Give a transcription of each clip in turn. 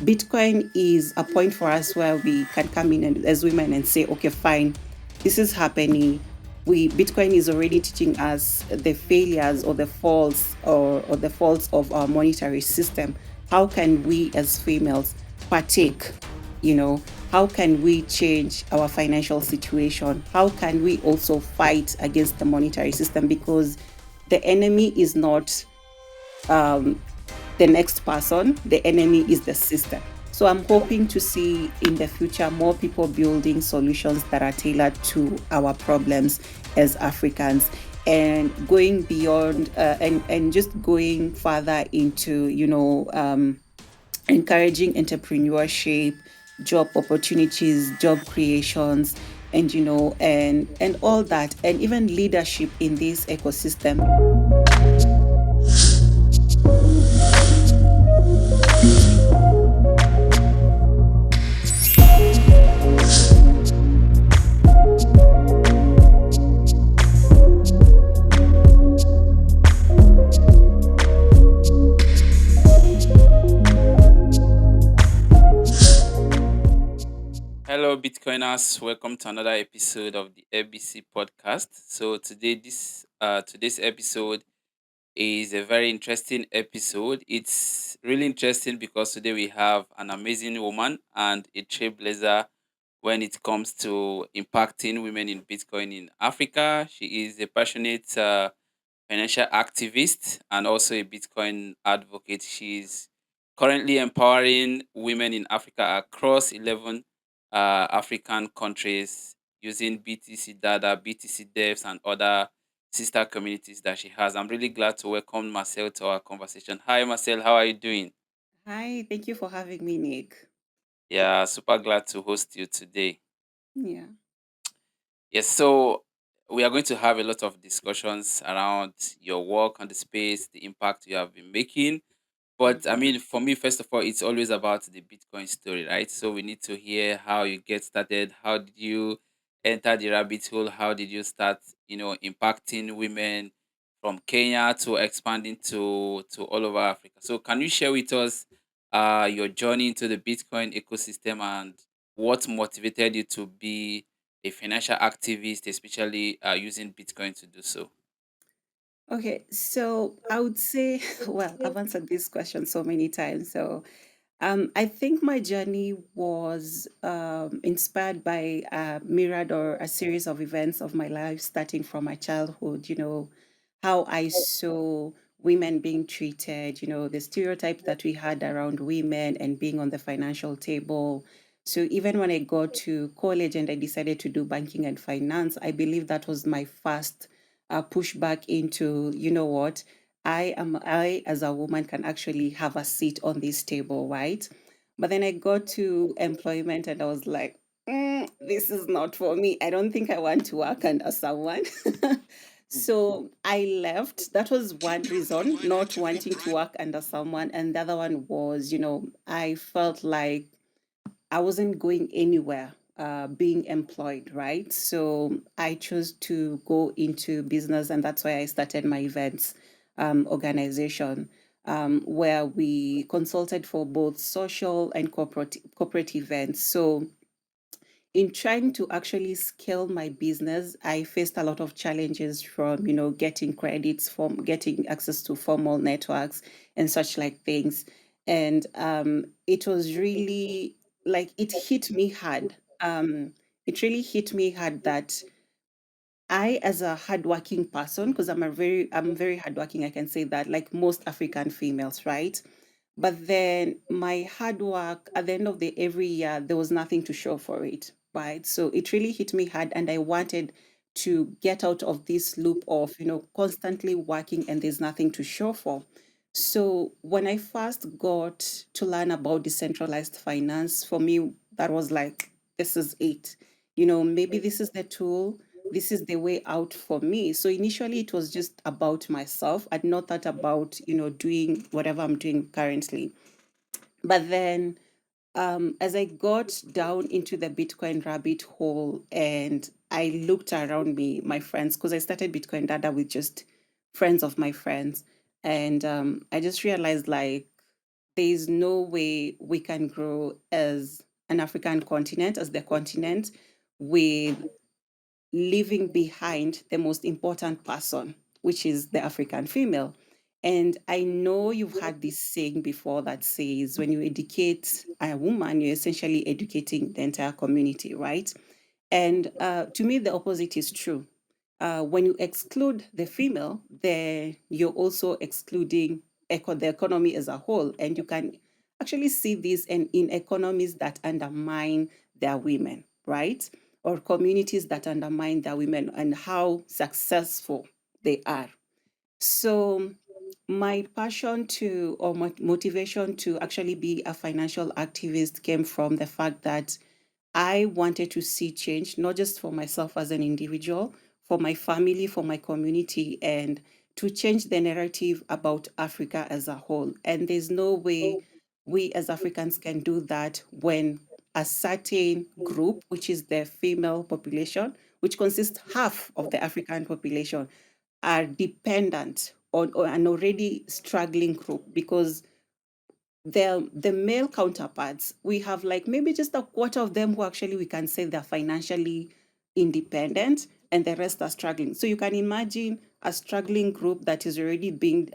Bitcoin is a point for us where we can come in and, as women, and say, okay, fine, this is happening. Bitcoin is already teaching us the failures or or the faults of our monetary system. How can we as females partake? You know, how can we change our financial situation? How can we also fight against the monetary system? Because the enemy is not um, the next person, the enemy is the system. So I'm hoping to see in the future more people building solutions that are tailored to our problems as Africans, and going beyond and just going further into, encouraging entrepreneurship, job opportunities, job creations, and and all that, and even leadership in this ecosystem. Hello, Bitcoiners. Welcome to another episode of the ABC podcast. So today's episode is a very interesting episode. It's really interesting because today we have an amazing woman and a trailblazer when it comes to impacting women in Bitcoin in Africa. She is a passionate financial activist and also a Bitcoin advocate. She's currently empowering women in Africa across 11 African countries using BTC Dada, BTC Devs, and other sister communities that she has. I'm really glad to welcome Marcel to our conversation. Hi, Marcel. How are you doing? Hi, thank you for having me, Nick. Yeah, super glad to host you today. Yeah. Yes, so we are going to have a lot of discussions around your work on the space, the impact you have been making. But I Mhm. mean, for me, first of all, it's always about the Bitcoin story, right? So we need to hear how you get started. How did you enter the rabbit hole? How did you start, impacting women from Kenya to expanding to all over Africa? So can you share with us your journey into the Bitcoin ecosystem and what motivated you to be a financial activist, especially using Bitcoin to do so? Okay, so I would say, well, I've answered this question so many times. So I think my journey was inspired by a myriad or a series of events of my life, starting from my childhood, how I saw women being treated, the stereotypes that we had around women and being on the financial table. So even when I got to college and I decided to do banking and finance, I believe that was my first pushback into, I as a woman can actually have a seat on this table, right? But then I got to employment and I was like, this is not for me. I don't think I want to work under someone. So I left. That was one reason, not wanting to work under someone. And the other one was, I felt like I wasn't going anywhere being employed, right? So I chose to go into business, and that's why I started my events organization, where we consulted for both social and corporate events. So in trying to actually scale my business, I faced a lot of challenges from, getting credits, from getting access to formal networks and such like things. And it was really like it hit me hard. It really hit me hard that I, as a hardworking person, because I'm very hardworking, I can say that, like most African females, right? But then my hard work at the end of the every year, there was nothing to show for it, right? So it really hit me hard, and I wanted to get out of this loop of, constantly working and there's nothing to show for. So when I first got to learn about decentralized finance, for me, that was like, this is it. Maybe this is the tool, this is the way out for me. So initially it was just about myself. I'd not thought about, doing whatever I'm doing currently. But then as I got down into the Bitcoin rabbit hole and I looked around me, my friends, because I started Bitcoin Dada with just friends of my friends. And I just realized like there is no way we can grow as an African continent, as the continent, with leaving behind the most important person, which is the African female. And I know you've had this saying before that says when you educate a woman, you're essentially educating the entire community, right? And to me, the opposite is true. When you exclude the female, then you're also excluding the economy as a whole. And you can actually see this in economies that undermine their women, right? Or communities that undermine their women and how successful they are. So, my passion to or motivation to actually be a financial activist came from the fact that I wanted to see change, not just for myself as an individual, for my family, for my community, and to change the narrative about Africa as a whole. And there's no way we as Africans can do that when a certain group, which is the female population, which consists half of the African population, are dependent on an already struggling group because the male counterparts, we have like maybe just a quarter of them who actually we can say they're financially independent and the rest are struggling. So you can imagine a struggling group that is already being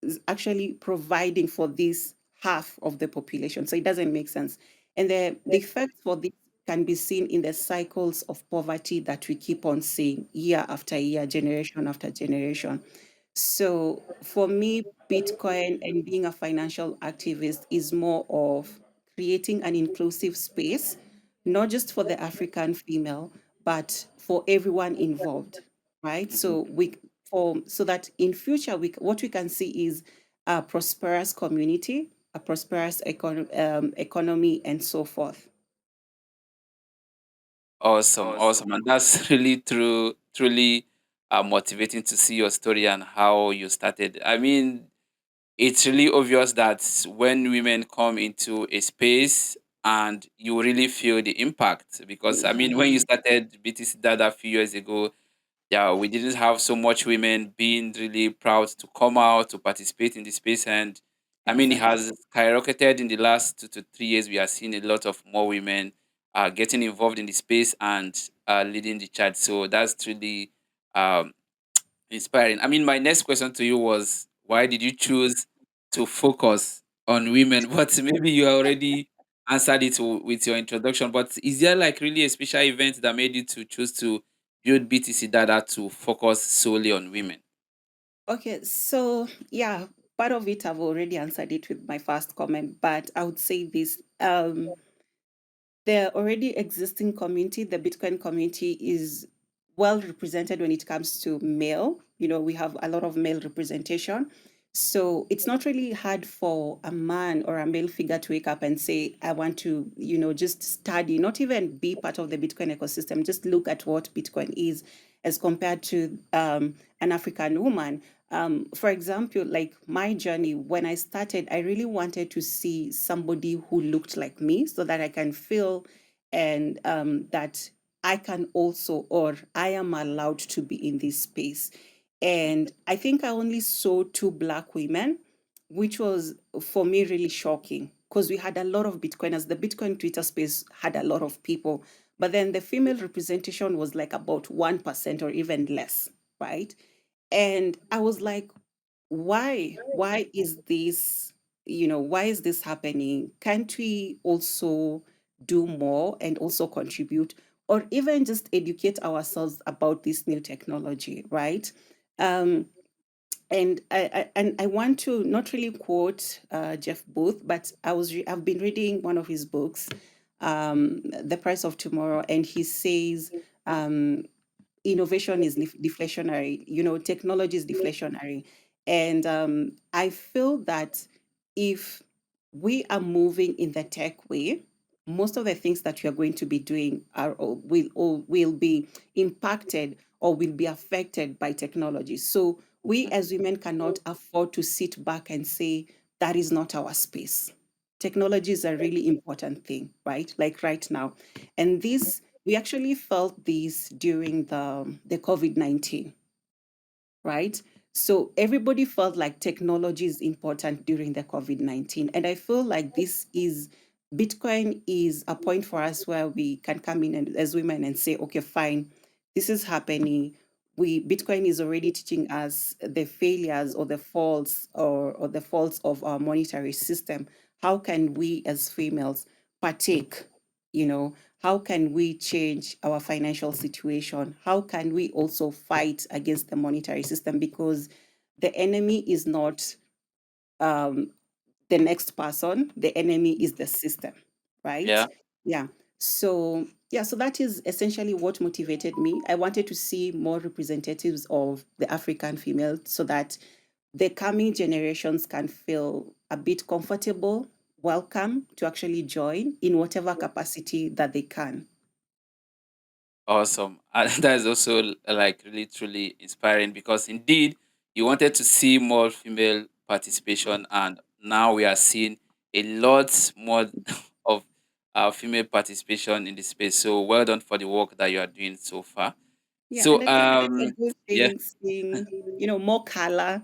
is actually providing for this half of the population. So it doesn't make sense. And the effects for this can be seen in the cycles of poverty that we keep on seeing year after year, generation after generation. So for me, Bitcoin and being a financial activist is more of creating an inclusive space, not just for the African female, but for everyone involved, right? Mhm. So so that in future what we can see is a prosperous community, a prosperous economy, and so forth. Awesome, awesome, and that's really truly motivating to see your story and how you started. I mean, it's really obvious that when women come into a space and you really feel the impact because I mean when you started BTC Dada a few years ago, yeah, we didn't have so much women being really proud to come out to participate in the space. And I mean, it Exactly. has skyrocketed in the last 2 to 3 years. We are seeing a lot of more women getting involved in the space and leading the charge. So that's really um, inspiring. I mean, my next question to you was why did you choose to focus on women? But maybe you already answered it with your introduction. But is there like really a special event that made you to choose to build BTC Data to focus solely on women? Okay, so yeah, part of it I've already answered it with my first comment, but I would say this. The already existing community, the Bitcoin community, is well represented when it comes to male. You know, we have a lot of male representation. So it's not really hard for a man or a male figure to wake up and say, I want to, just study, not even be part of the Bitcoin ecosystem, just look at what Bitcoin is as compared to an African woman. For example, like my journey, when I started, I really wanted to see somebody who looked like me so that I can feel and that I can also, or I am allowed to be in this space. And I think I only saw two Black women, which was for me really shocking because we had a lot of Bitcoiners. The Bitcoin Twitter space had a lot of people, but then the female representation was like about 1% or even less, right? And I was like, why is this, why is this happening? Can't we also do more and also contribute or even just educate ourselves about this new technology, right? um, and I want to not really quote Jeff Booth, but I've been reading one of his books, The Price of Tomorrow, and he says innovation is deflationary, technology is deflationary. And I feel that if we are moving in the tech way, most of the things that we are going to be doing will be impacted or will be affected by technology. So we as women cannot afford to sit back and say that is not our space. Technology is a really important thing, right? Like right now. And this we actually felt this during the COVID-19, right? So everybody felt like technology is important during the COVID-19. And I feel like Bitcoin is a point for us where we can come in and, as women, and say, okay, fine, this is happening. Bitcoin is already teaching us the failures or the faults of our monetary system. How can we as females partake? How can we change our financial situation? How can we also fight against the monetary system? Because the enemy is not um, the next person, the enemy is the system, right? Yeah. Yeah. So that is essentially what motivated me. I wanted to see more representatives of the African female so that the coming generations can feel a bit comfortable, welcome to actually join in whatever capacity that they can. Awesome. And that is also like really truly inspiring because indeed you wanted to see more female participation, and now we are seeing a lot more of female participation in the space. So well done for the work that you are doing so far. Yeah, So and I think it's a good yeah, thing seeing, more color.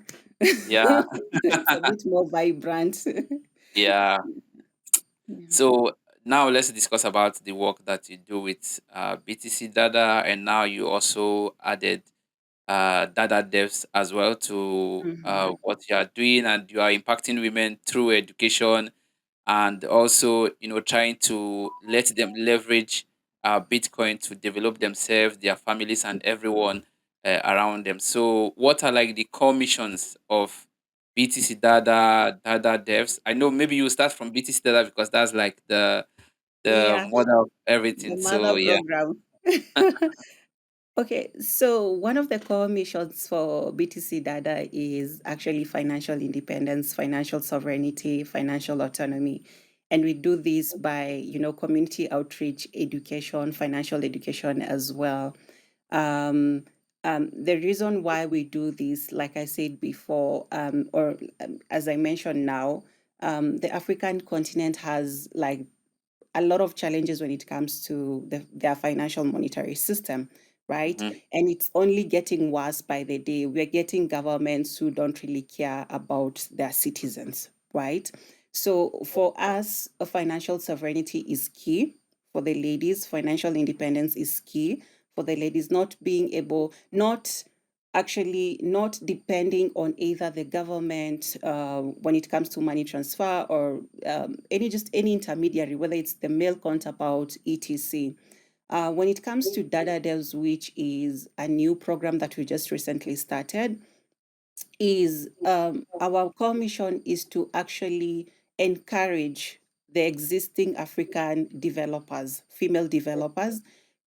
yeah, It's a bit more vibrant. yeah. Yeah. So now let's discuss about the work that you do with BTC Dada, and now you also added Dada devs as well to Mhm. what you are doing, and you are impacting women through education, and also trying to let them leverage Bitcoin to develop themselves, their families, and everyone around them. So, what are like the core missions of BTC Dada devs? I know maybe you start from BTC Dada because that's like the Yeah, mother of the everything. So mother yeah. program. Okay, so one of the core missions for BTC Dada is actually financial independence, financial sovereignty, financial autonomy. And we do this by, community outreach, education, financial education as well. Um, the reason why we do this, like I said before, as I mentioned now, the African continent has like a lot of challenges when it comes to their financial monetary system, right? Mhm. And it's only getting worse by the day. We're getting governments who don't really care about their citizens, right? So for us, a financial sovereignty is key. For the ladies, financial independence is key. For the ladies, not depending on either the government when it comes to money transfer or any intermediary, whether it's the male counterpart, etc. When it comes to Dada Devs, which is a new program that we just recently started, is our core mission is to actually encourage the existing African developers, female developers,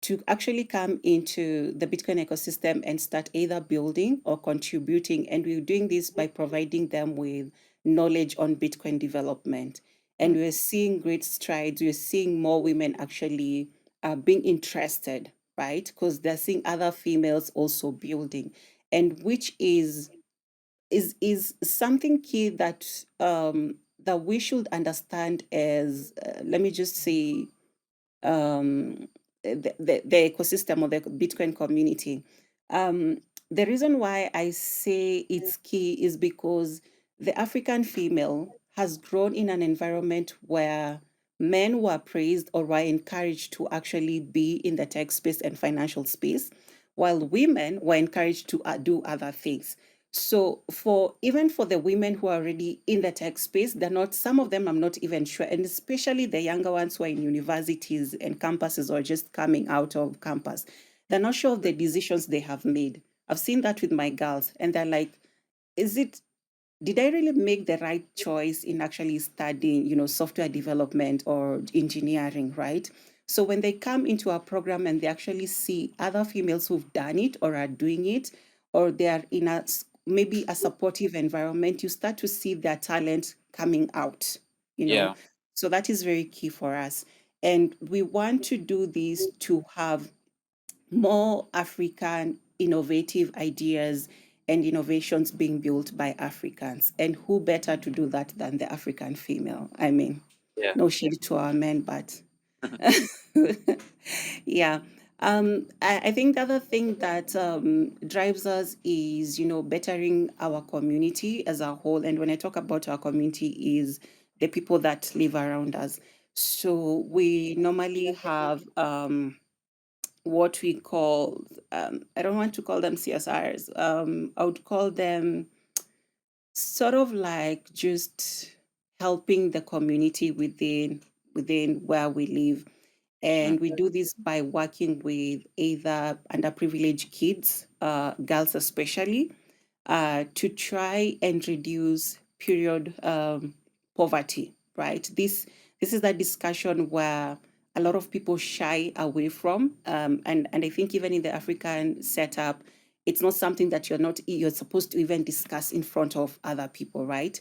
to actually come into the Bitcoin ecosystem and start either building or contributing. And we're doing this by providing them with knowledge on Bitcoin development. And we're seeing great strides. We're seeing more women actually being interested, right? Because they're seeing other females also building, and which is something key that we should understand as let me just say the ecosystem of the Bitcoin community. Um, the reason why I say it's key is because the African female has grown in an environment where men were praised or were encouraged to actually be in the tech space and financial space, while women were encouraged to do other things. So for even for the women who are already in the tech space, they're not, some of them I'm not even sure, and especially the younger ones who are in universities and campuses or just coming out of campus, they're not sure of the decisions they have made. I've seen that with my girls, and they're like, is it did I really make the right choice in actually studying, software development or engineering, right? So when they come into our program and they actually see other females who've done it or are doing it, or they are in maybe a supportive environment, you start to see their talent coming out, you know. Yeah. So that is very key for us. And we want to do this to have more African innovative ideas and innovations being built by Africans. And who better to do that than the African female? I mean, Yeah. no shade to our men, but yeah. I think the other thing that drives us is, bettering our community as a whole. And when I talk about our community, is the people that live around us. So we normally have what we call, I don't want to call them CSRs. I would call them sort of like just helping the community within where we live. And we Okay. do this by working with either underprivileged kids, girls especially, to try and reduce period poverty, right? This is a discussion where a lot of people shy away from, and I think even in the African setup, it's not something that you're supposed to even discuss in front of other people, right?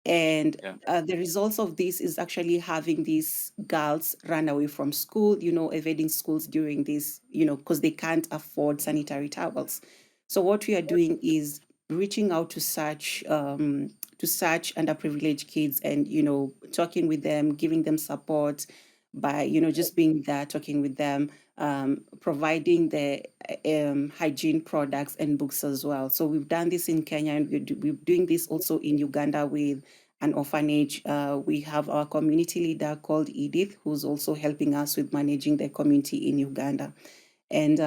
And Yeah. the results of this is actually having these girls run away from school, evading schools during this, because they can't afford sanitary towels. So what we are doing is reaching out to such underprivileged kids, and talking with them, giving them support by just being there, talking with them, providing the hygiene products and books as well. So we've done this in Kenya, and we're doing this also in Uganda with an orphanage. We have our community leader called Edith, who's also helping us with managing the community in Uganda. And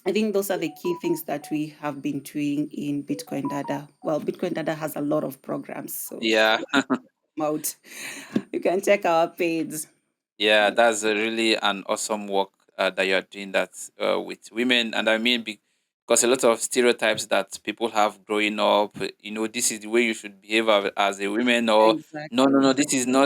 I think those are the key things that we have been doing in Bitcoin Dada. Well, Bitcoin Dada has a lot of programs, so if Yeah. you want to check them out, you can check our page. Yeah, that's a really an awesome work that you are doing that with women, and I mean because a lot of stereotypes that people have growing up, this is the way you should behave as a woman, or no, no, Exactly. no,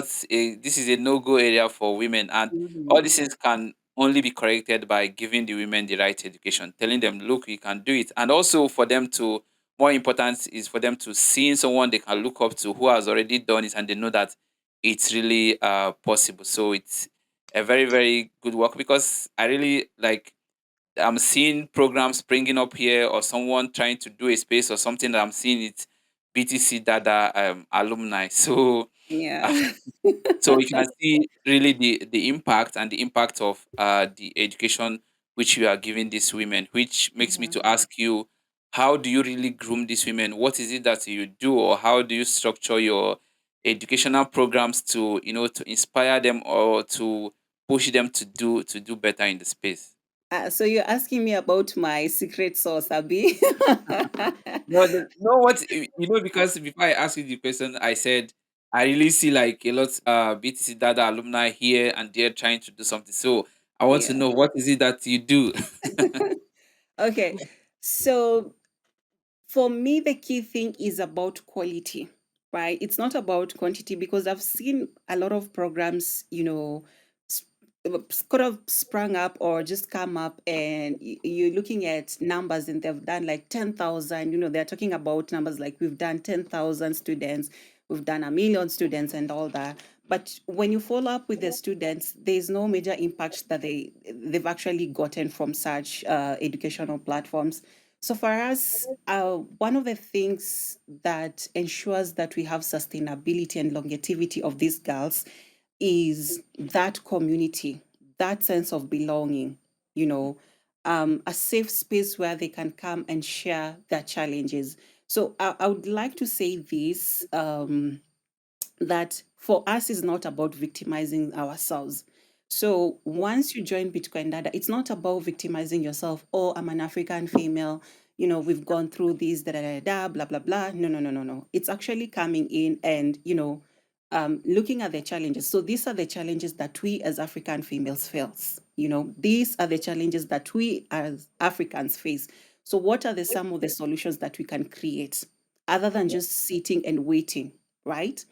this is a no go area for women, and all Mhm. these things can only be corrected by giving the women the right education, telling them, look, you can do it, and also for them to more important is for them to see someone they can look up to who has already done it, and they know that it's really possible. So it's a very very good work because I really like I'm seeing programs springing up here or someone trying to do a space or something that I'm seeing it BTC Dada alumni. So Yeah. so you can see really the impact and the impact of the education which you are giving these women, which makes me Yeah. to ask you, how do you really groom these women? What is it that you do, or how do you structure your educational programs to to inspire them or to push them to do better in the space? So you're asking me about my secret sauce, Abby? No, no, what because before I asked you the question, I said I really see like a lot BTC Dada alumni here and there trying to do something. So I want to Yeah. know what is it that you do? Okay. So for me, the key thing is about quality, right? It's not about quantity, because I've seen a lot of programs, s- sort of sprung up or just come up, and you're looking at numbers, and they've done like 10,000. They're talking about numbers like we've done 10,000 students, we've done a million students, and all that. But when you follow up with the students, there's no major impact that they've actually gotten from such educational platforms. So for us, one of the things that ensures that we have sustainability and longevity of these girls is that community, that sense of belonging, you know, a safe space where they can come and share their challenges. So I would like to say this. That for us is not about victimizing ourselves. So once you join Bitcoin Dada, it's not about victimizing yourself. Oh, I'm an African female. We've gone through this, da da da da, blah blah blah. No, no, no, no, no. It's actually coming in and looking at the challenges. So these are the challenges that we as African females face. These are the challenges that we as Africans face. So what are the some of the solutions that we can create other than just sitting and waiting, right?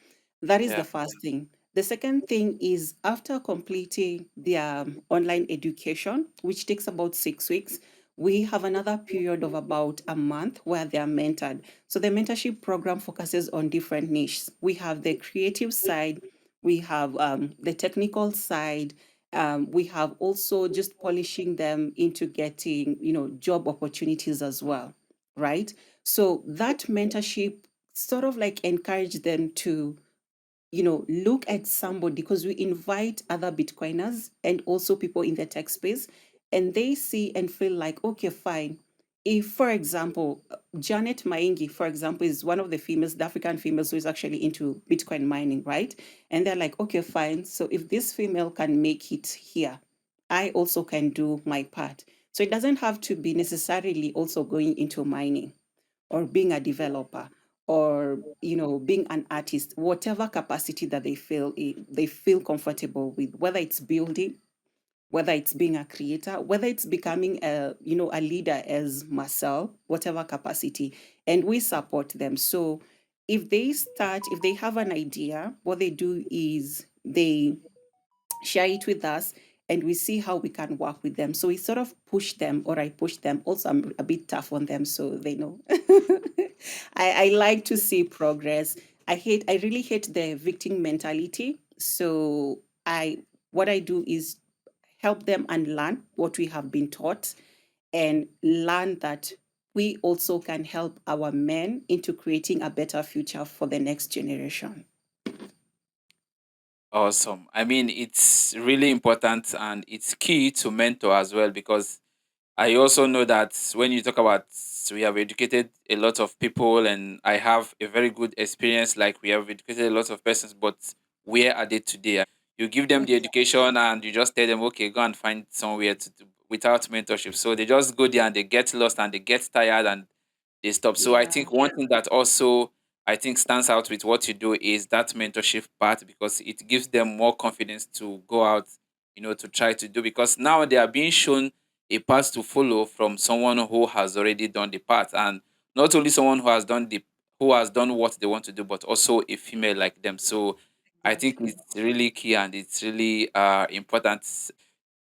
That is the Yeah. first thing. The second thing is after completing their online education, which takes about 6 weeks, we have another period of about a month where they are mentored. So the mentorship program focuses on different niches. We have the creative side, we have the technical side, we have also just polishing them into getting, job opportunities as well, right? So that mentorship sort of like encourage them to look at somebody, because we invite other Bitcoiners and also people in the tech space. and they see and feel like, okay, fine. If, for example, Janet Maingi, for example, is one of the females, the African females who is actually into Bitcoin mining, right? And they're like, okay, fine. So if this female can make it here, I also can do my part. So it doesn't have to be necessarily also going into mining or being a developer or being an artist, whatever capacity that they feel comfortable with, whether it's building, whether it's being a creator, whether it's becoming a leader as Marcel, whatever capacity, and we support them. So if they have an idea, what they do is they share it with us, and we see how we can work with them. So we sort of push them, or I push them. Also, I'm a bit tough on them, so they know. I like to see progress. I really hate the victim mentality. So what I do is help them and learn what we have been taught, and learn that we also can help our men into creating a better future for the next generation. Awesome. I mean, it's really important and it's key to mentor as well, because I also know that when you talk about, we have educated a lot of people, and I have a very good experience. Like, we have educated a lot of persons, but where are they today? You give them the education and you just tell them, okay, go and find somewhere to do without mentorship. So they just go there and they get lost and they get tired and they stop. So I Yeah. think one thing that also I think stands out with what you do is that mentorship part, because it gives them more confidence to go out, to try to do, because now they are being shown a path to follow from someone who has already done the path, and not only someone who has done what they want to do, but also a female like them. So I think Exactly. it's really key and it's really important.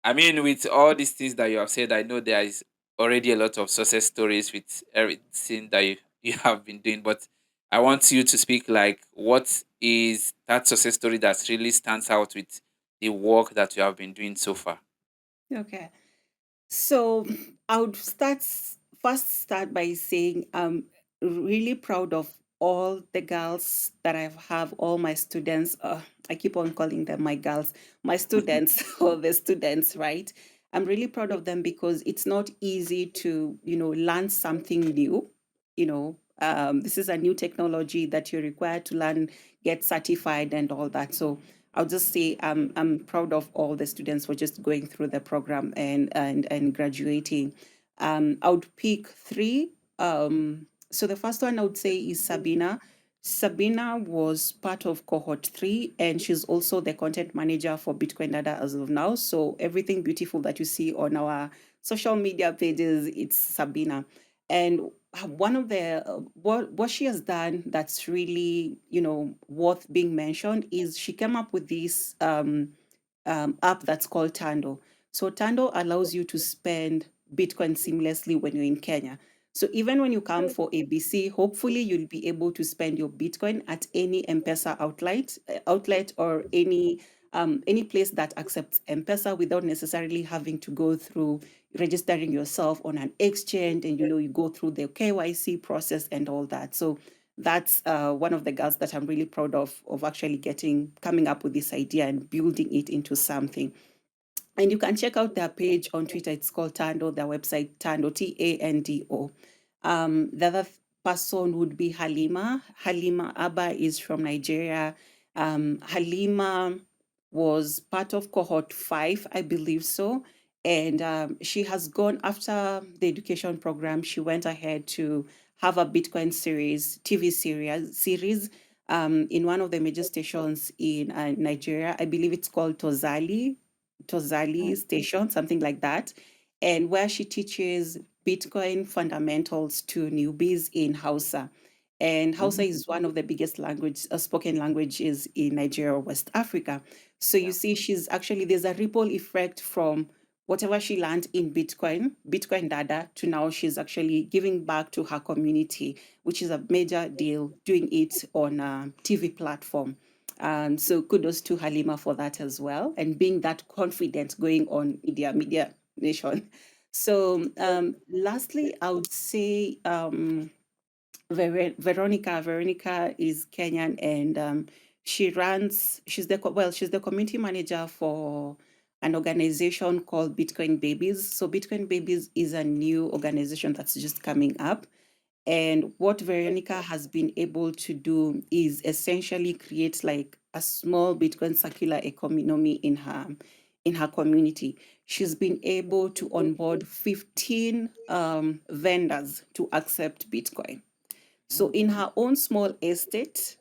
I mean, with all these things that you have said, I know there is already a lot of success stories with everything that you have been doing, but I want you to speak like, what is that success story that really stands out with the work that you have been doing so far? Okay. So I would first start by saying I'm really proud of all the girls that I have, all my students. I keep on calling them my girls, my students, or the students, right? I'm really proud of them because it's not easy to, learn something new. This is a new technology that you're required to learn, get certified, and all that. So I'll just say I'm proud of all the students for just going through the program and graduating. I would pick three. So the first one I would say is Sabina. Sabina was part of cohort 3, and she's also the content manager for Bitcoin Dada as of now. So everything beautiful that you see on our social media pages, it's Sabina. And one of the what she has done that's really worth being mentioned is she came up with this app that's called Tando. So Tando allows you to spend Bitcoin seamlessly when you're in Kenya. So even when you come for ABC, hopefully you'll be able to spend your Bitcoin at any M-Pesa outlet, or any place that accepts M-Pesa without necessarily having to go through registering yourself on an exchange, and you go through the KYC process and all that. So that's one of the girls that I'm really proud of actually coming up with this idea and building it into something. And you can check out their page on Twitter. It's called Tando, their website, Tando, Tando. The other person would be Halima. Halima Abba is from Nigeria. Halima was part of cohort 5, I believe so. And she has gone after the education program. She went ahead to have a Bitcoin TV series in one of the major stations in Nigeria. I believe it's called Tozali Station, something like that, and where she teaches Bitcoin fundamentals to newbies in Hausa. And Hausa is one of the biggest spoken languages in Nigeria, West Africa. So you Yeah. see, there's a ripple effect from whatever she learned in Bitcoin Dada, to now she's actually giving back to her community, which is a major deal, doing it on a TV platform. So kudos to Halima for that as well, and being that confident going on media nation. So lastly, I would say Veronica. Veronica is Kenyan, and she's the community manager for an organization called Bitcoin Babies. So Bitcoin Babies is a new organization that's just coming up. And what Veronica has been able to do is essentially create like a small Bitcoin circular economy in her community. She's been able to onboard 15 vendors to accept Bitcoin. So in her own small estate,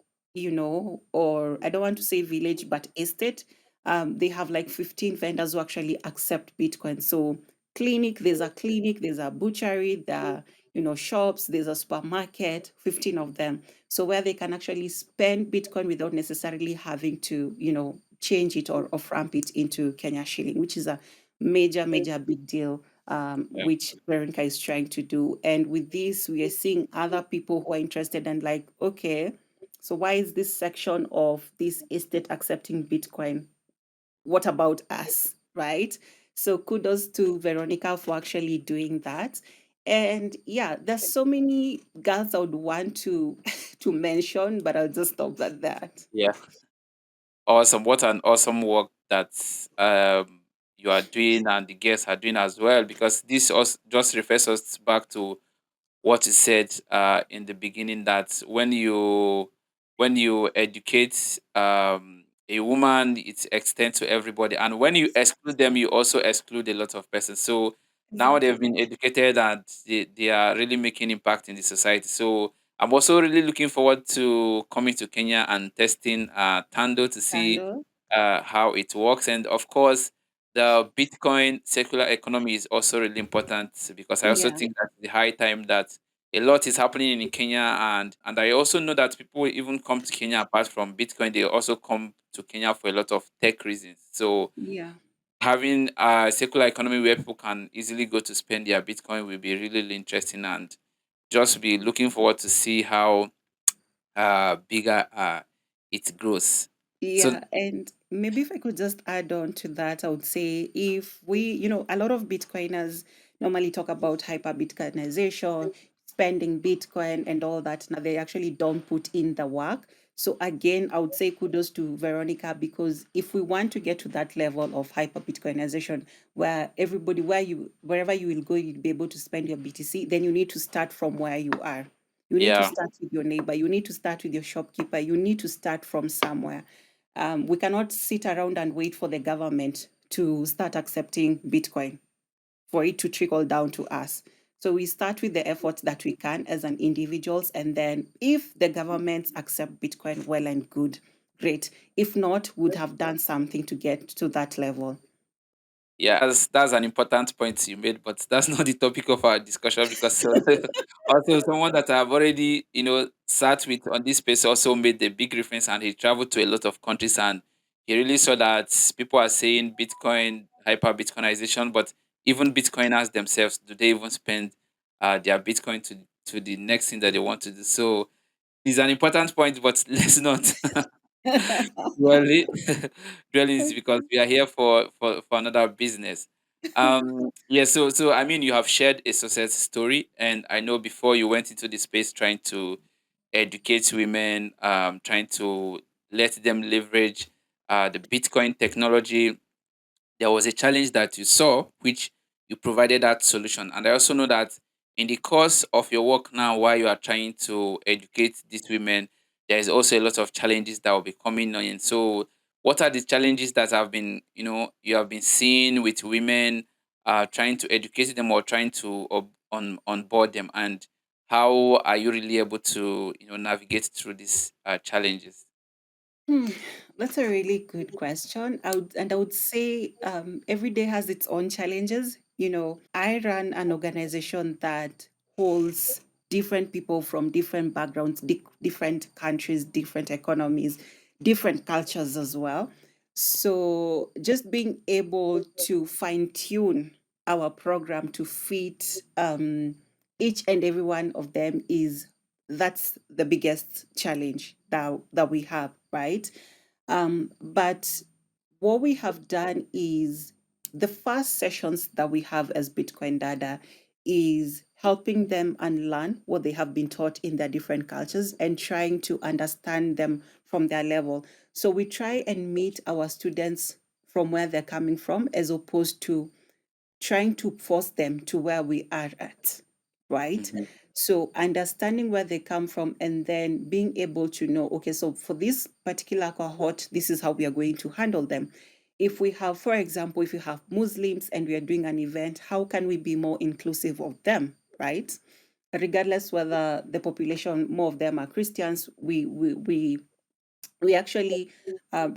or I don't want to say village, but estate, they have like 15 vendors who actually accept Bitcoin. So there's a clinic, there's a butchery, there are, shops, there's a supermarket, 15 of them. So where they can actually spend Bitcoin without necessarily having to, change it or ramp it into Kenya shilling, which is a major, major big deal, Yeah. which Veronica is trying to do. And with this, we are seeing other people who are interested and like, okay, so why is this section of this estate accepting Bitcoin? What about us? Right? So kudos to Veronica for actually doing that. And yeah, there's so many girls I would want to to mention, but I'll just stop at that. Yeah. Awesome. What an awesome work that you are doing and the guests are doing as well, because this also just refers us back to what you said in the beginning, that when you educate a woman, it extends to everybody, and when you exclude them, you also exclude a lot of persons. So now they've Exactly. been educated and they are really making impact in the society. So I'm also really looking forward to coming to Kenya and testing Tando to see Sando? how it works, and of course the Bitcoin circular economy is also really important, because I also Yeah. think that the high time that a lot is happening in Kenya, and I also know that people even come to Kenya apart from Bitcoin. They also come to Kenya for a lot of tech reasons. So Yeah. having a circular economy where people can easily go to spend their Bitcoin will be really, really interesting, and just be looking forward to see how bigger it grows. So Yeah, and maybe if I could just add on to that, I would say if a lot of Bitcoiners normally talk about hyper Bitcoinization, spending Bitcoin and all that. Now they actually don't put in the work. So again, I would say kudos to Veronica, because if we want to get to that level of hyper Bitcoinization where wherever you will go, you'll be able to spend your BTC, then you need to start from where you are. You need to yeah, start with your neighbor. You need to start with your shopkeeper. You need to start from somewhere. We cannot sit around and wait for the government to start accepting Bitcoin for it to trickle down to us. So we start with the efforts that we can as an individuals, and then if the governments accept Bitcoin, well and good, great. If not, would have done something to get to that level. yeah, that's an important point you made, but that's not the topic of our discussion, because also someone that I've already sat with on this space also made a big reference, and he traveled to a lot of countries, and he really saw that people are saying Bitcoin, hyper Bitcoinization, but even Bitcoiners themselves, do they even spend their Bitcoin to the next thing that they want to do? So it's an important point, but let's not dwell it dwell it, because we are here for another business. Yeah, so I mean, you have shared a success story, and I know before you went into the space trying to educate women, trying to let them leverage the Bitcoin technology, there was a challenge that you saw, which you provided that solution. And I also know that in the course of your work now, while you are trying to educate these women, there is also a lot of challenges that will be coming on. And so, what are the challenges that have been, you have been seeing with women, trying to educate them or trying to on board them, and how are you really able to, navigate through these challenges? Hmm, that's a really good question. I would say every day has its own challenges. I run an organization that holds different people from different backgrounds, different countries, different economies, different cultures as well. So just being able to fine tune our program to fit each and every one of them is that's the biggest challenge that we have, right? But what we have done is the first sessions that we have as Bitcoin Dada is helping them unlearn what they have been taught in their different cultures and trying to understand them from their level. So we try and meet our students from where they're coming from, as opposed to trying to force them to where we are at, right? Mhm. So understanding where they come from and then being able to know, okay, so for this particular cohort, this is how we are going to handle them. If we have, for example, if you have Muslims and we are doing an event, how can we be more inclusive of them, right? Regardless whether the population, more of them are Christians, we actually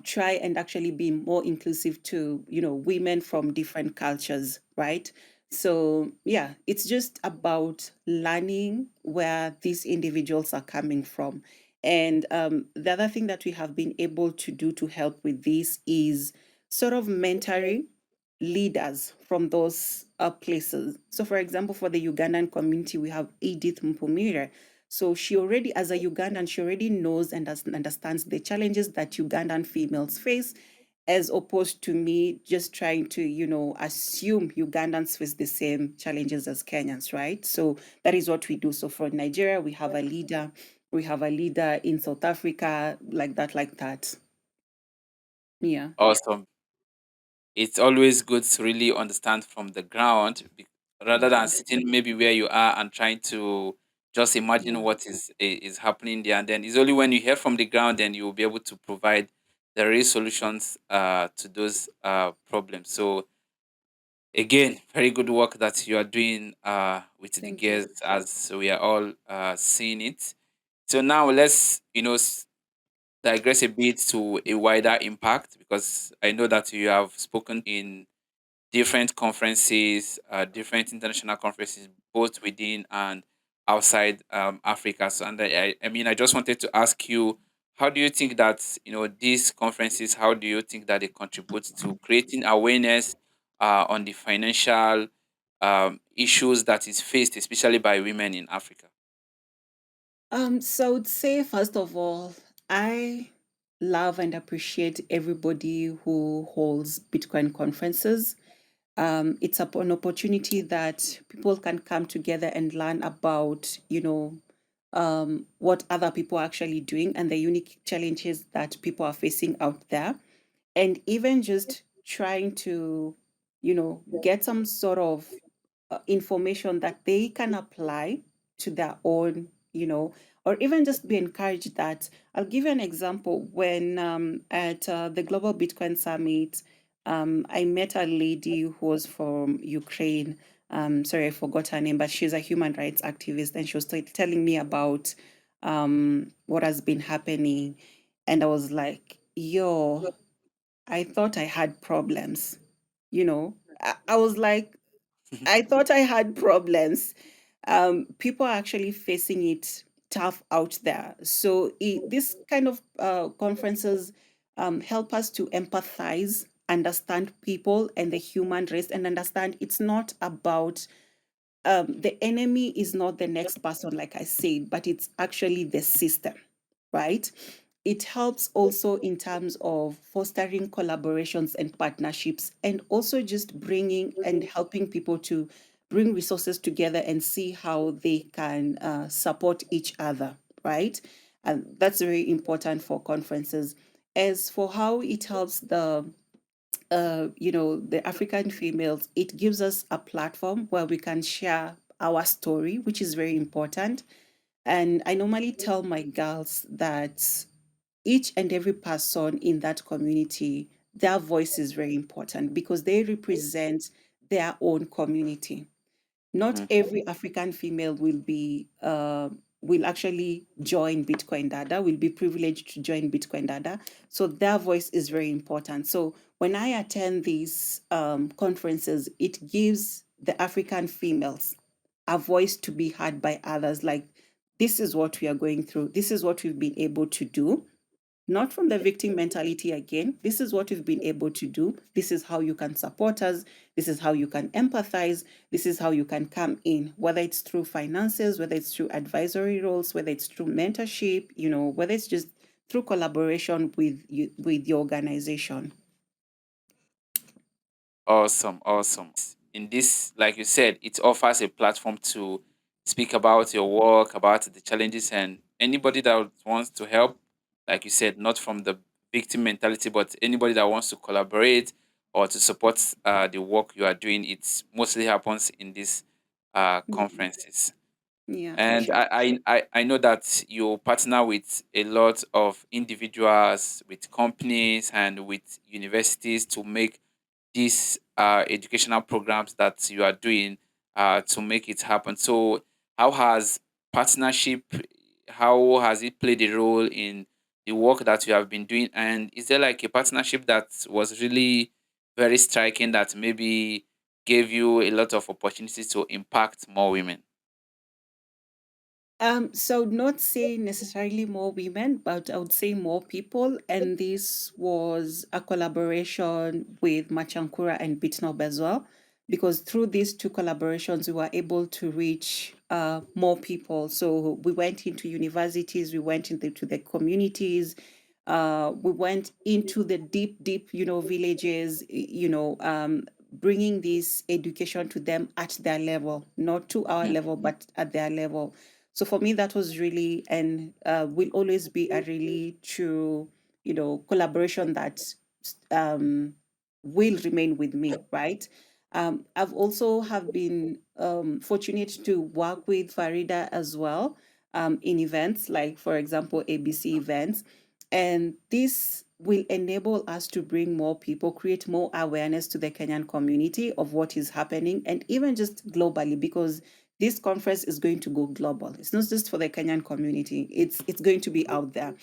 try and actually be more inclusive to women from different cultures, right? So yeah, it's just about learning where these individuals are coming from. And the other thing that we have been able to do to help with this is sort of mentoring leaders from those places. So for example, for the Ugandan community, we have Edith Mpumire. So she already, as a Ugandan, she already knows and understands the challenges that Ugandan females face, as opposed to me just trying to, assume Ugandans face the same challenges as Kenyans, right? So that is what we do. So for Nigeria, we have a leader in South Africa, like that, like that. Yeah, Awesome. It's always good to really understand from the ground rather than yeah, sitting maybe where you are and trying to just imagine yeah. what is happening there. And then it's only when you hear from the ground then you will be able to provide the real solutions to those problems. So again, very good work that you are doing with the Thank you. girls as we are all seeing it. So now let's digress a bit to a wider impact because I know that you have spoken in different conferences, different international conferences, both within and outside Africa. So, and I mean, I just wanted to ask you, how do you think that these conferences? How do you think that they contribute to creating awareness on the financial issues that is faced, especially by women in Africa? So I would say first of all, I love and appreciate everybody who holds Bitcoin conferences. It's an opportunity that people can come together and learn about, what other people are actually doing and the unique challenges that people are facing out there. And even just trying to, get some sort of information that they can apply to their own, or even just be encouraged that. I'll give you an example. When at the Global Bitcoin Summit, I met a lady who was from Ukraine. Sorry, I forgot her name, but she's a human rights activist, and she was telling me about what has been happening. And I was like, yo, I thought I had problems. I was like, I thought I had problems. People are actually facing it tough out there. So this kind of conferences help us to empathize, understand people and the human race, and understand it's not about the enemy is not the next person, like I said, but it's actually the system, right? It helps also in terms of fostering collaborations and partnerships, and also just bringing and helping people to bring resources together and see how they can support each other, right? And that's very important for conferences. As for how it helps the African females, it gives us a platform where we can share our story, which is very important. And I normally tell my girls that each and every person in that community, their voice is very important because they represent their own community. Not Mhm. every African female will actually join Bitcoin Dada, will be privileged to join Bitcoin Dada. So their voice is very important. So when I attend these conferences, it gives the African females a voice to be heard by others. Like, this is what we are going through. This is what we've been able to do, not from the victim mentality again. This is what we've been able to do. This is how you can support us. This is how you can empathize. This is how you can come in, whether it's through finances, whether it's through advisory roles, whether it's through mentorship, whether it's just through collaboration with you, with your organization. Awesome, awesome. In this, like you said, it offers a platform to speak about your work, about the challenges, and anybody that wants to help, like you said, not from the victim mentality, but anybody that wants to collaborate, or to support the work you are doing, it mostly happens in these Mm. conferences. Yeah, for And sure. I know that you partner with a lot of individuals, with companies, and with universities to make these educational programs that you are doing to make it happen. So, how has partnership, how has it played a role in the work that you have been doing? And is there like a partnership that was really very striking that maybe gave you a lot of opportunities to impact more women? So not say necessarily more women, but I would say more people. And this was a collaboration with Machankura and Bitnob as well, because through these two collaborations, we were able to reach more people. So we went into universities, we went into the communities, we went into the deep, deep, villages, bringing this education to them at their level, not to our Mm. level, but at their level. So for me, that was really and will always be a really true, collaboration that um, will remain with me, right? I've also have been fortunate to work with Farida as well in events, like for example, ABC events, and this will enable us to bring more people, create more awareness to the Kenyan community of what is happening, and even just globally, because this conference is going to go global. It's not just for the Kenyan community. It's going to be out there.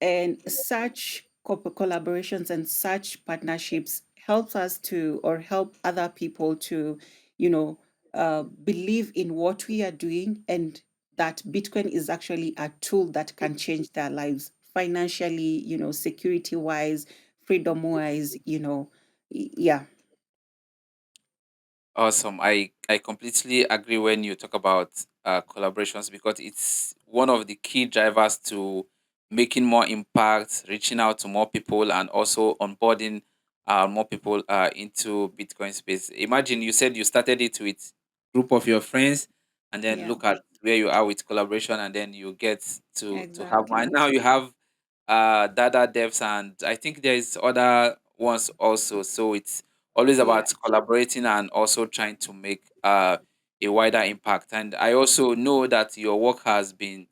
And such collaborations and such partnerships helps us to or help other people to, believe in what we are doing, and that Bitcoin is actually a tool that can change their lives financially, security wise, freedom wise, yeah. Awesome. I completely agree when you talk about collaborations because it's one of the key drivers to making more impact, reaching out to more people, and also onboarding more people into Bitcoin space. Imagine you said you started it with group of your friends, and then Yeah, look at where you are with collaboration, and then you get to have one. exactly. Now you have Dada devs, and I think there is other ones also. So it's always Yeah. about collaborating and also trying to make a wider impact. And I also know that your work has been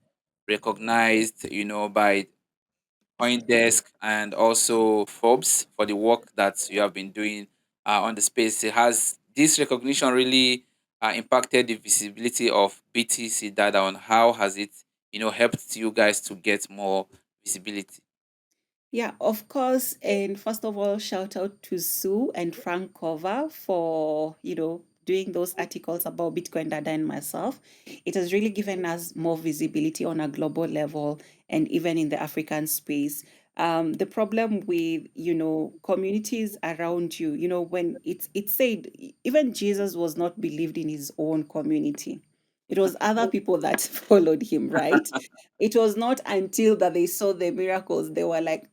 recognized, by CoinDesk and also Forbes for the work that you have been doing on the space. It has this recognition really impacted the visibility of BTC data on how has it, helped you guys to get more visibility. Yeah, of course. And first of all, shout out to Sue and Frank Cover for, doing those articles about Bitcoin Dada and myself. It has really given us more visibility on a global level and even in the African space. The problem with, communities around you, when it's said, even Jesus was not believed in his own community. It was other people that followed him, right? It was not until that they saw the miracles they were like,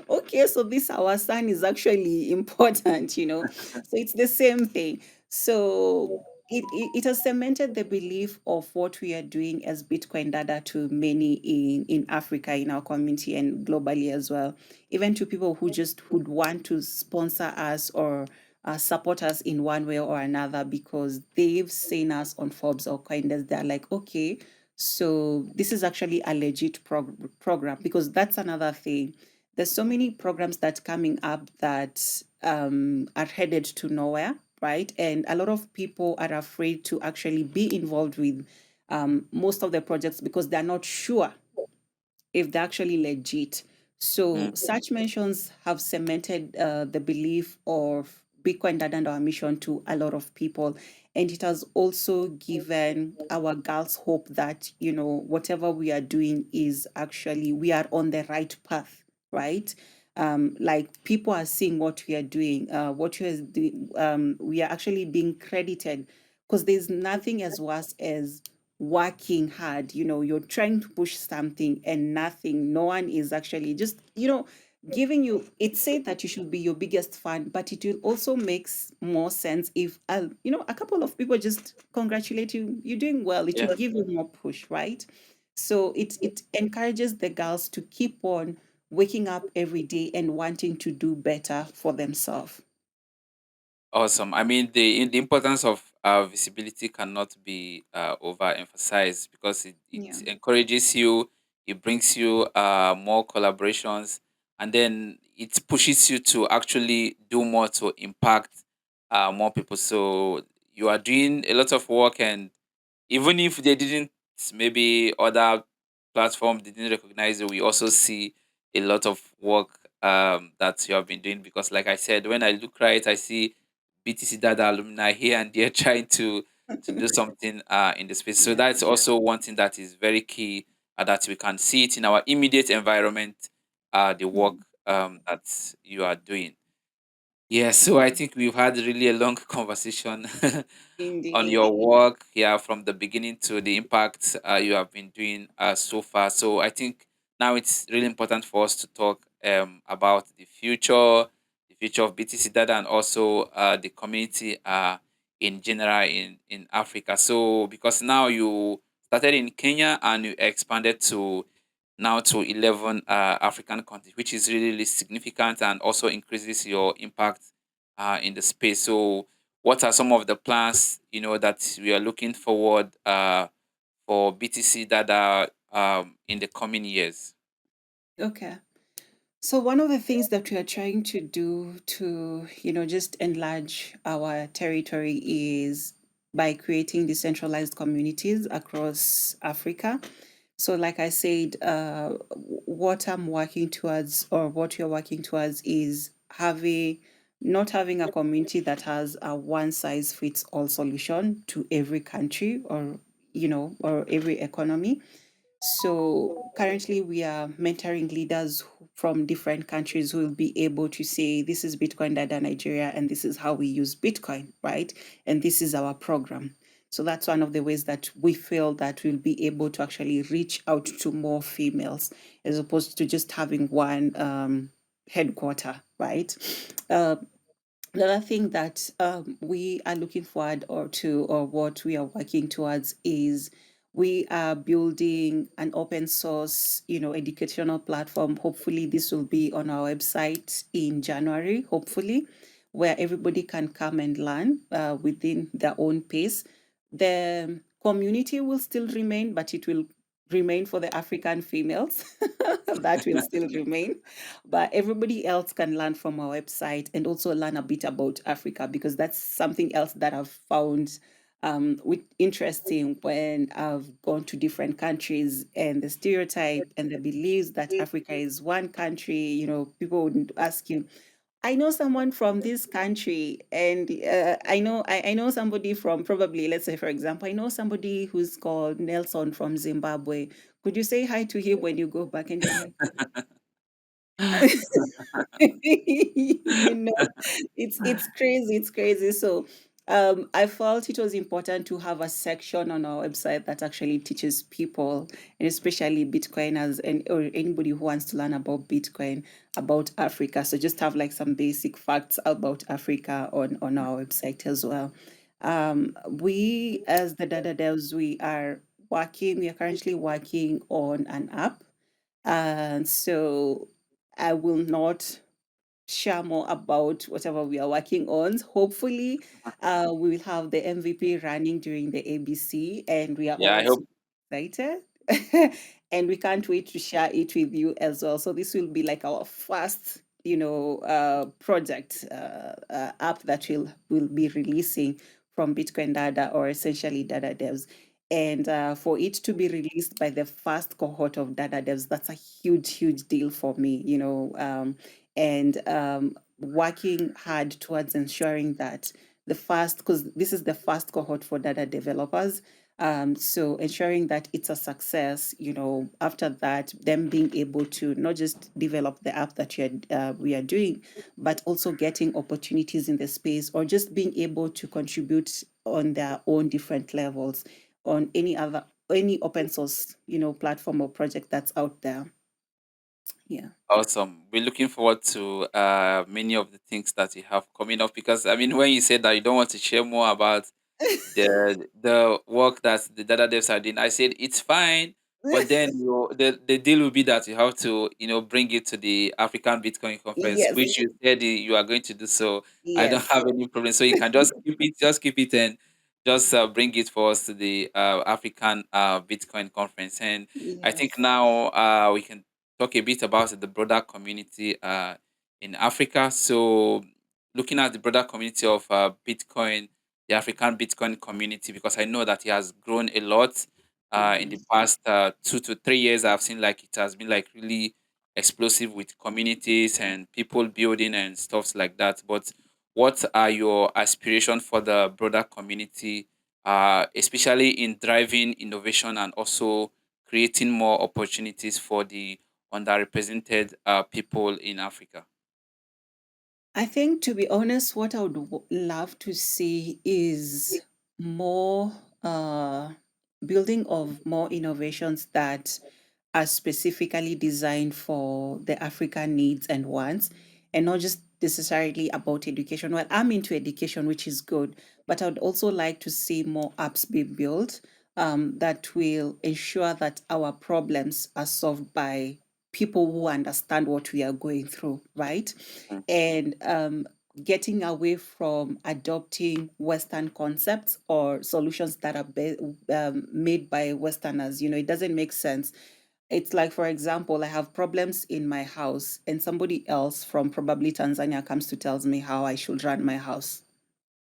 okay, so this our son is actually important. So it's the same thing. So it has cemented the belief of what we are doing as Bitcoin Dada to many in Africa, in our community, and globally as well. Even to people who just would want to sponsor us or support us in one way or another, because they've seen us on Forbes or Coindesk. They're like, okay, so this is actually a legit program, because that's another thing. There's so many programs that's coming up that are headed to nowhere, right? And a lot of people are afraid to actually be involved with most of the projects because they're not sure if they're actually legit. So Mm. such mentions have cemented the belief of Bitcoin Dad and our mission to a lot of people. And it has also given our girls hope that, whatever we are doing is actually, we are on the right path, right? Like people are seeing what we are doing, what we are doing. We are actually being credited, because there's nothing as worse as working hard. You're trying to push something and nothing, no one is actually just, giving you. It's said that you should be your biggest fan, but it will also makes more sense if a couple of people just congratulate you, you're doing well. It Yeah. will give you more push, right? So it encourages the girls to keep on waking up every day and wanting to do better for themselves. Awesome. I mean, the importance of visibility cannot be overemphasized because it Yeah. encourages you, it brings you more collaborations, and then it pushes you to actually do more to impact more people. So you are doing a lot of work, and even if they didn't, maybe other platform didn't recognize it, we also see a lot of work that you have been doing, because like I said, when I look right, I see BTC Dada alumni here and there trying to do something in the space. So Yeah. that's also one thing that is very key, that we can see it in our immediate environment, the work Mm. that you are doing. Yeah, so I think we've had really a long conversation on your Indeed. work, yeah, from the beginning to the impact you have been doing so far. So I think now it's really important for us to talk about the future of BTC Data, and also the community in general in Africa. So because now you started in Kenya and you expanded to now to 11 African countries, which is really, really significant and also increases your impact in the space. So, what are some of the plans that we are looking forward for BTC Data in the coming years? Okay. So one of the things that we are trying to do to, just enlarge our territory is by creating decentralized communities across Africa. So, like I said, what I'm working towards, or what you're working towards, is not having a community that has a one size fits all solution to every country, or every economy. So currently, we are mentoring leaders from different countries who will be able to say, this is Bitcoin Data Nigeria, and this is how we use Bitcoin, right? And this is our program. So that's one of the ways that we feel that we'll be able to actually reach out to more females, as opposed to just having one headquarter, right? Uh, the other thing that we are looking forward or what we are working towards, is we are building an open source, educational platform. Hopefully, this will be on our website in January, hopefully, where everybody can come and learn within their own pace. The community will still remain, but it will remain for the African females. That will still remain, but everybody else can learn from our website and also learn a bit about Africa, because that's something else that I've found interesting when I've gone to different countries, and the stereotype and the beliefs that Africa is one country. People would ask you, I know someone from this country, and I know somebody from, probably, let's say, for example, I know somebody who's called Nelson from Zimbabwe. Could you say hi to him when you go back? And they're like, you know, it's crazy, it's crazy. So I felt it was important to have a section on our website that actually teaches people, and especially Bitcoiners, and or anybody who wants to learn about Bitcoin, about Africa. So just have like some basic facts about Africa on our website as well. We, as the Dada Devs, we are currently working on an app, and so I will not share more about whatever we are working on. Hopefully, we will have the MVP running during the ABC, and we are Yeah, I all hope. super excited. And we can't wait to share it with you as well. So this will be like our first, project app that will be releasing from Bitcoin Dada, or essentially Dada Devs. And for it to be released by the first cohort of Dada Devs, that's a huge, huge deal for me, and working hard towards ensuring that because this is the first cohort for Dada developers. So ensuring that it's a success, after that, them being able to not just develop the app that we are doing, but also getting opportunities in the space, or just being able to contribute on their own different levels on any open source, platform or project that's out there. Yeah. Awesome. We're looking forward to many of the things that you have coming up, because I mean, when you said that you don't want to share more about the work that the data devs are doing, I said it's fine. but then the deal will be that you have to, bring it to the African Bitcoin conference, Yes, which you said you are going to do. So I don't yes, have any problem. So you can just keep it, and just bring it for us to the African Bitcoin conference. And I think yes. now we can talk a bit about the broader community in Africa. So looking at the broader community of Bitcoin, the African Bitcoin community, because I know that it has grown a lot in the Yes. past 2 to 3 years. I've seen like it has been like really explosive with communities and people building and stuffs like that. But what are your aspirations for the broader community, especially in driving innovation and also creating more opportunities for the underrepresented people in Africa? I think, to be honest, what I would love to see is more building of more innovations that are specifically designed for the African needs and wants, and not just necessarily about education. Well, I'm into education, which is good, but I would also like to see more apps be built that will ensure that our problems are solved by people who understand what we are going through, right? Mm. And getting away from adopting Western concepts or solutions that are made by Westerners. You know, it doesn't make sense. It's like, for example, I have problems in my house, and somebody else from probably Tanzania comes to tells me how I should run my house.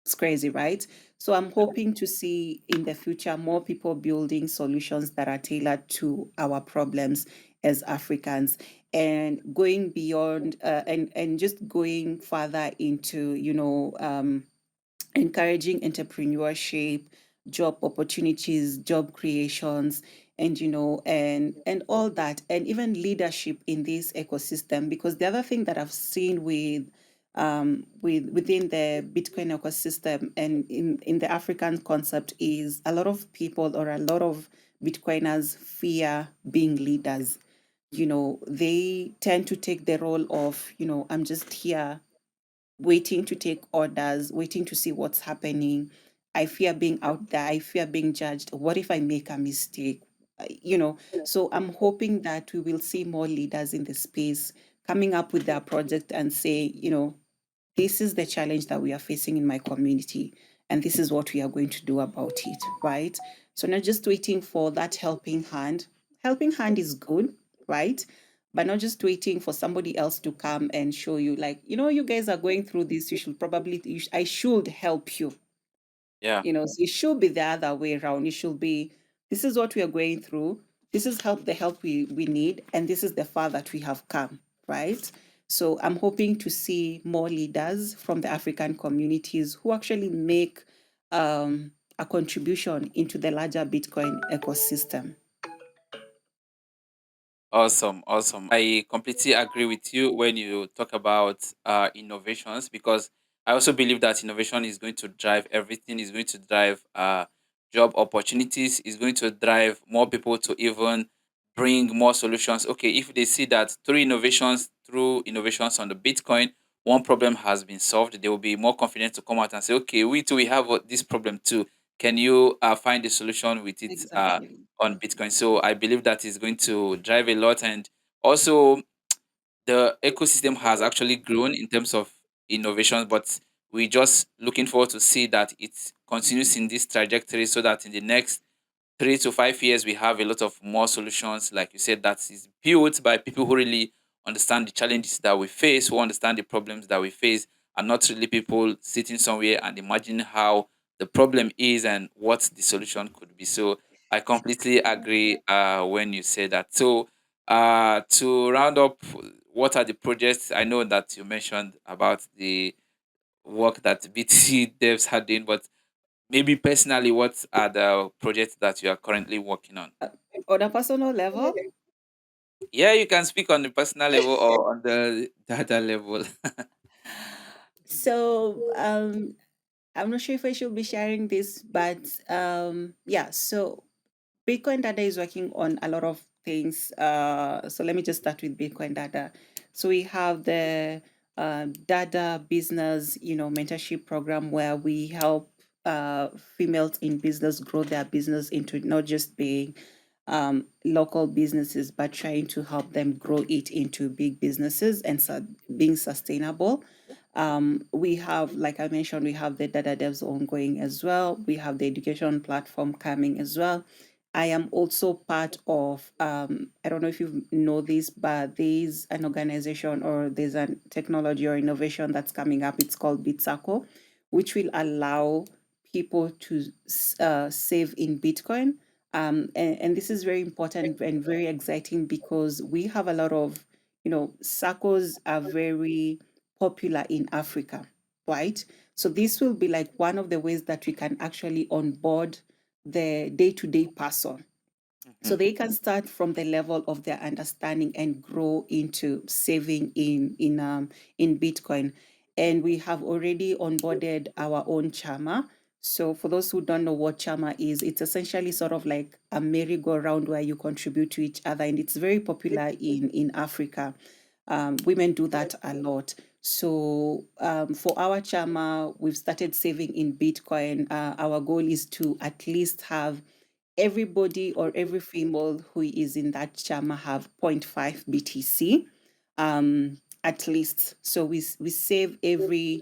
It's crazy, right? So I'm hoping to see in the future more people building solutions that are tailored to our problems as Africans, and going beyond and just going further into, encouraging entrepreneurship, job opportunities, job creations, and and all that, and even leadership in this ecosystem. Because the other thing that I've seen within the Bitcoin ecosystem and in the African concept is a lot of people or a lot of Bitcoiners fear being leaders. They tend to take the role of, I'm just here waiting to take orders, waiting to see what's happening. I fear being out there. I fear being judged. What if I make a mistake? So I'm hoping that we will see more leaders in the space coming up with their project and say, this is the challenge that we are facing in my community, and this is what we are going to do about it, right? So not just waiting for that helping hand. Helping hand is good, right? But not just waiting for somebody else to come and show you, like, you guys are going through this. You should probably, I should help you. Yeah. So it should be the other way around. It should be, this is what we are going through. This is the help we need, and this is the far that we have come, right? So I'm hoping to see more leaders from the African communities who actually make a contribution into the larger Bitcoin ecosystem. Awesome, awesome. I completely agree with you when you talk about innovations, because I also believe that innovation is going to drive everything. Is going to drive job opportunities. Is going to drive more people to even bring more solutions. Okay, if they see that through innovations on the Bitcoin, one problem has been solved, they will be more confident to come out and say, okay, we too we have this problem too. Can you find a solution with it? Exactly. On Bitcoin. So I believe that is going to drive a lot. And also, the ecosystem has actually grown in terms of innovations, but we just looking forward to see that it continues in this trajectory, so that in the next 3 to 5 years we have a lot of more solutions, like you said, that is built by people who really understand the challenges that we face, who understand the problems that we face, and not really people sitting somewhere and imagine how the problem is and what the solution could be. So I completely agree when you say that. So to round up, what are the projects? I know that you mentioned about the work that BTC devs are doing, but maybe personally, what are the projects that you are currently working on? Uh, on a personal level, Yeah, you can speak on the personal level or on the data level. so I'm not sure if I should be sharing this, but yeah. So Bitcoin Dada is working on a lot of things. So let me just start with Bitcoin Dada. So we have the Dada Business, mentorship program where we help females in business grow their business into not just being local businesses, but trying to help them grow it into big businesses and being sustainable. We have, like I mentioned, we have the Dada Devs ongoing as well. We have the education platform coming as well. I am also part of, I don't know if you know this, but there's an organization or there's a technology or innovation that's coming up. It's called Bitsaco, which will allow people to save in Bitcoin. And this is very important and very exciting because we have a lot of, SACCOs are very popular in Africa, right? So this will be like one of the ways that we can actually onboard the day-to-day person, so Mhm. they can start from the level of their understanding and grow into saving in Bitcoin. And we have already onboarded our own Chama. So for those who don't know what Chama is, it's essentially sort of like a merry-go-round where you contribute to each other, and it's very popular in Africa. Women do that a lot. So for our Chama, we've started saving in Bitcoin. Our goal is to at least have everybody or every female who is in that chama have zero point 0.5 BTC at least. So we save every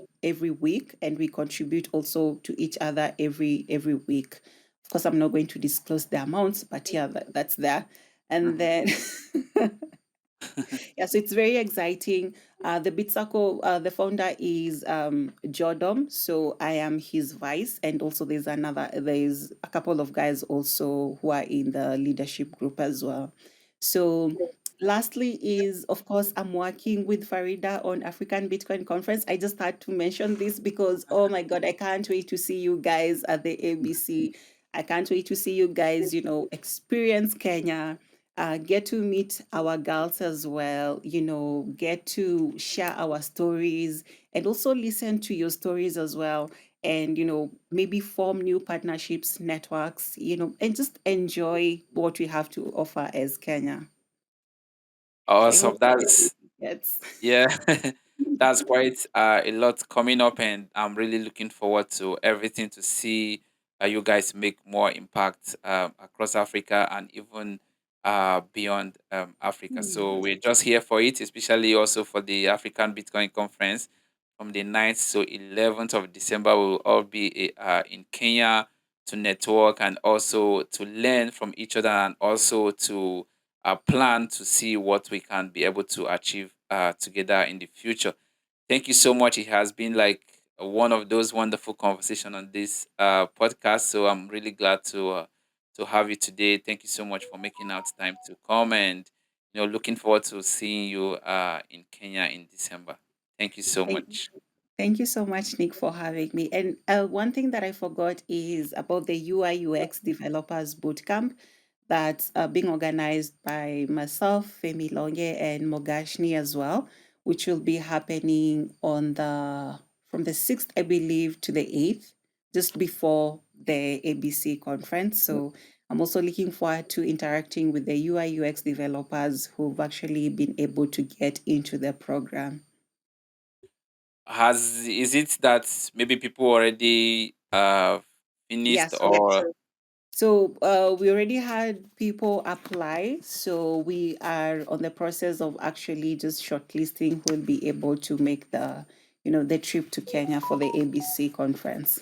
week, and we contribute also to each other every week. Of course, I'm not going to disclose the amounts, but yeah, that's there. And Mhm. then yeah, so it's very exciting. The Bitsako, the founder is Jodom, so I am his vice, and also there's a couple of guys also who are in the leadership group as well. So, lastly, is of course I'm working with Farida on African Bitcoin Conference. I just had to mention this because oh my God, I can't wait to see you guys at the ABC. I can't wait to see you guys, experience Kenya, get to meet our girls as well, get to share our stories and also listen to your stories as well. And, maybe form new partnerships, networks, and just enjoy what we have to offer as Kenya. I Awesome. hope to get you That's tickets. Yeah, that's quite a lot coming up, and I'm really looking forward to everything to see you guys make more impact across Africa and even beyond Africa. So Mm. we're just here for it, especially also for the African Bitcoin Conference from the 9th to 11th of December. We will all be in Kenya to network and also to learn from each other, and also to plan to see what we can be able to achieve together in the future. Thank you so much. It has been like one of those wonderful conversations on this podcast. So I'm really glad to have you today. Thank you so much for making out time to come, and looking forward to seeing you in Kenya in December. Thank you so Thank much. Thank you so much, Nick, for having me. And one thing that I forgot is about the UI UX Developers Bootcamp that's being organized by myself, Femi Longe, and Mogashni as well, which will be happening from the 6th, I believe, to the 8th, just before the ABC conference. So I'm also looking forward to interacting with the UI UX developers who've actually been able to get into the program. Has Is it that maybe people already Yeah, finished so or we already had people apply. So we are on the process of actually just shortlisting who will be able to make the trip to Kenya for the ABC conference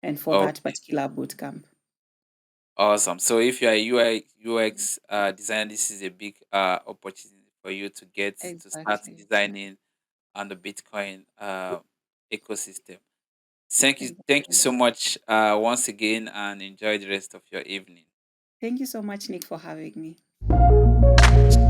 and for that okay? particular bootcamp. Awesome. So if you're a UI UX designer, this is a big opportunity for you to get to start Exactly. designing on the Bitcoin ecosystem. Thank you Exactly. so much once again, and enjoy the rest of your evening. Thank you so much, Nick, for having me.